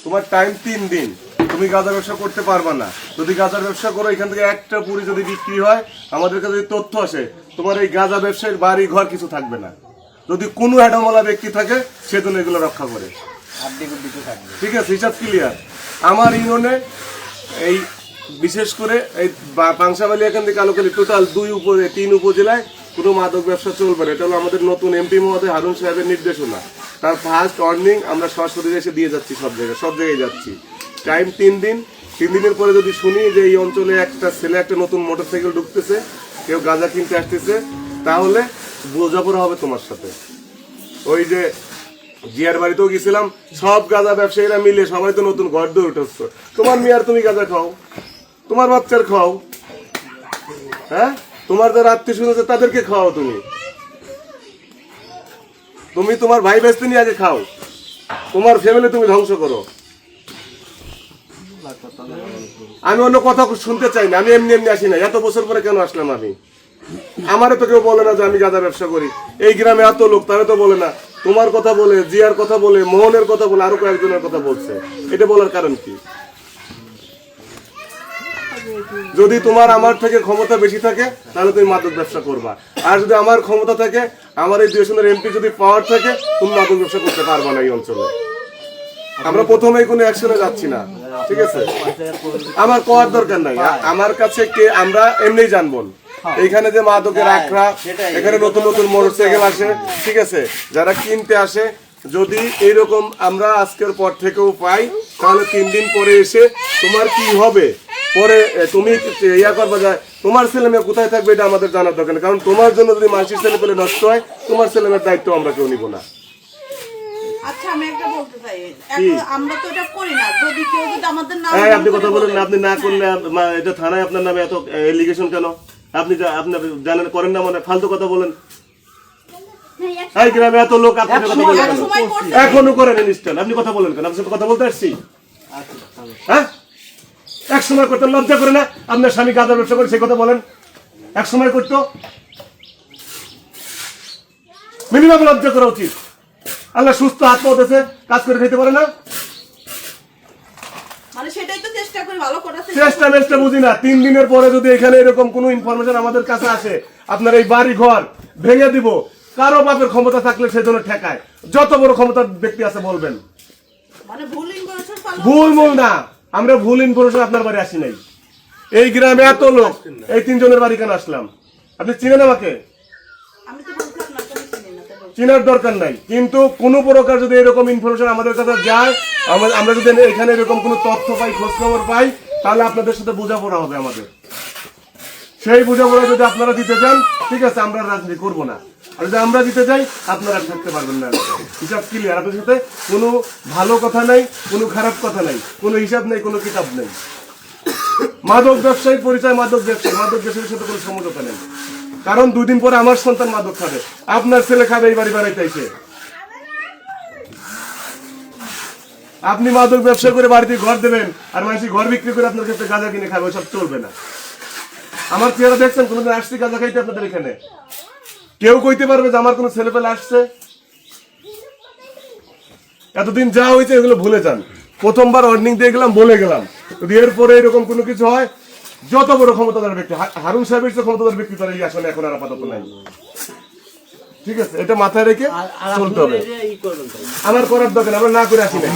তোমার টাইম 3 দিন, তুমি গাঁজা ব্যবসা করতে পারবা না। যদি গাঁজার ব্যবসা করো, এখান থেকে একটা পুরি যদি বিক্রি হয়, আমাদের কাছে যদি তথ্য আসে, তোমার এই গাঁজা ব্যবসায়ীর বাড়ি ঘর কিছু থাকবে না। যদি কোনো অ্যাডামওয়ালা ব্যক্তি থাকে, সেজন্য এগুলো রক্ষা করে। ঠিক আছে, হিসাব ক্লিয়ার। আমার ইউনিয়নে এই বিশেষ করে এই পাংশাবালি এখান থেকে কালোকালি টোটাল 3 উপজেলায় কোনো মাদক ব্যবসা চলবে না। এটা হলো আমাদের নতুন এমপি মহোদয় হারুন সাহেবের নির্দেশনা। তার ফার্স্ট ওয়ার্নিং আমরা সরাসরি এসে দিয়ে যাচ্ছি, সব জায়গায় যাচ্ছি। টাইম 3 দিন। 3 দিনের পরে যদি শুনি যে এই অঞ্চলে একটা ছেলে একটা নতুন মোটরসাইকেল ঢুকতেছে, কেউ গাঁজা কিনতে আসতেছে, তাহলে বোঝাপড়া হবে তোমার সাথে। ওই যে জিয়ার বাড়িতেও গেছিলাম, সব গাঁজা ব্যবসায়ীরা মিলে সবাই তো নতুন ঘর দৌড় উঠেছ। তোমার মেয়ার তুমি গাঁজা খাও, তোমার বাচ্চার খাও, হ্যাঁ, তোমার যারা আত্মীয় আছে তাদেরকে খাও। তুমি তোমার ভাই বেস্তে নিয়ে আগে খাও, তোমার ফ্যামিলি তুমি ধ্বংস করো। আমি অন্য কথা শুনতে চাই না, আমি এমনি আসি না। এত বছর পরে কেন আসলাম আমি? আমারে তো কেউ বলে না যে আমি গাঁজা ব্যবসা করি। এই গ্রামে এত লোক, তারা তো বলে না। তোমার কথা বলে, জিয়ার কথা বলে, মোহনের কথা বলে, আরো কয়েকজনের কথা বলছে। এটা বলার কারণ কি? যদি তোমার আমার থেকে ক্ষমতা বেশি থাকে, তাহলে তুমি মাদক ব্যবসা করবা। আর যদি আমার ক্ষমতা থাকে, আমার এই 2 আসনের এমপি যদি পাওয়ার থাকে, তুমি মাদক ব্যবসা করতে পারবা না এই অঞ্চলে। আমরা প্রথমেই কোনো অ্যাকশনে যাচ্ছি না, ঠিক আছে? আমার কোয়ার দরকার নাই। আমার কাছে কে, আমরা এমনিই জানবো এইখানে যে মাদকের আখড়া, এখানে নতুন নতুন মোটরসাইকেল আসে, ঠিক আছে? যারা কিনতে আসে, যদি এইরকম আমরা আজকের পর থেকেও পাই, তাহলে 3 দিন পরে এসে তোমার কি হবে, পরে তুমি ইয়া করবা যায়, তোমার ছেলে মেয়ে কোথায় থাকবে এটা আমাদের জানার দরকার নেই। কারণ তোমার জন্য যদি মানুষের ছেলে পেলে নষ্ট হয়, তোমার ছেলে মেয়ের দায়িত্ব আমরা কেউ নিব না। আচ্ছা, আমি একটা বলতে চাই, আমরা তো এটা করি না। যদি কেউ যদি আমাদের নাম, আপনি কথা বলেন না, আপনি না করলে এটা থানায় আপনার নামে এত এলিগেশন কেন? আপনি জানেন, করেন না, মানে ফালতু কথা বলেন। এই গ্রামে এত লোক, আপনি কথা বলেন কেন? এখনো করেন ইনস্টল, আপনি কথা বলেন কেন? আপনার সাথে কথা বলতে আসছি, হ্যাঁ? এক সময় করতে লজ্জা করে না? আপনার স্বামী গাঁজা ব্যবসা করে, সেই কথা বলেন। এক সময় করতো, মিনিমাম লজ্জা করা উচিত। আল্লাহ সুস্থ হাত পা দিয়েছে, কাজ করে খেতে পারে না? মানে সেটাই তো চেষ্টা করি ভালো করার। চেষ্টা বুঝি না। 3 দিনের পরে যদি এখানে এরকম কোনো ইনফরমেশন আমাদের কাছে আসে, আপনার এই বাড়ি ঘর ভেঙে দিব, কারো বাপের ক্ষমতা থাকলে সেজন্য ঠেকায়। যত বড় ক্ষমতার ব্যক্তি আছে বলবেন। মানে ভুল না, আমরা ভুল ইনফরমেশন আপনার বাড়ি আসি নাই। এই গ্রামে এত লোক, এই 3 জনের বাড়ি কেন আসলাম? আপনি চিনেন আমাকে? চিনার দরকার নাই। কিন্তু কোন প্রকার যদি এরকম ইনফরমেশন আমাদের কাছে যায়, আমরা যদি এখানে এরকম কোনো তথ্য পাই, খোঁজ খবর পাই, তাহলে আপনাদের সাথে বোঝাপড়া হবে আমাদের। সেই বোঝাপড়া যদি আপনারা দিতে চান, ঠিক আছে, আমরা রাজনীতি করবো না। আর যদি আমরা দিতে চাই, আপনারা থাকতে পারবেন না। হিসাব ক্লিয়ার। আপনাদের সাথে কোনো ভালো কথা নাই, কোনো খারাপ কথা নাই, কোনো হিসাব নেই, কোনো কিতাব নেই। মাদক ব্যবসায়ী পরিচয় মাদক ব্যবসায়ীর সাথে কোনো সমঝোতা নেই। কারণ 2 দিন পরে আমার সন্তান মাদক খাবে, আপনার ছেলে খাবে এই বাড়ি বাড়াইতে এসে। আপনি মাদক ব্যবসা করে বাড়িতে ঘর দেবেন, আর মানুষ ঘর বিক্রি করে আপনার কাছে গাঁজা কিনে খাবে, ওইসব চলবে না। আমার চেহারা দেখছেন? কোনোদিন আসছি গাঁজা খাইতে আপনাদের এখানে? কেউ কইতে পারবে যে আমার কোনো ছেলে পেলে আসছে? এতদিন যা হয়েছে এগুলো ভুলে যান। প্রথমবার ওয়ার্নিং দিয়ে গেলাম, বলে গেলাম, যদি এরপরে এরকম কোনো কিছু হয়, যত বড় ক্ষমতাধর ব্যক্তি, হারুন সাহেবের চেয়ে ক্ষমতাধর ব্যক্তি তারা এই আসনে এখন আর আপাতত নাই। ঠিক আছে, এটা মাথায় রেখে চলতে হবে। আমার করার দরকার, আমরা না করে আসি না।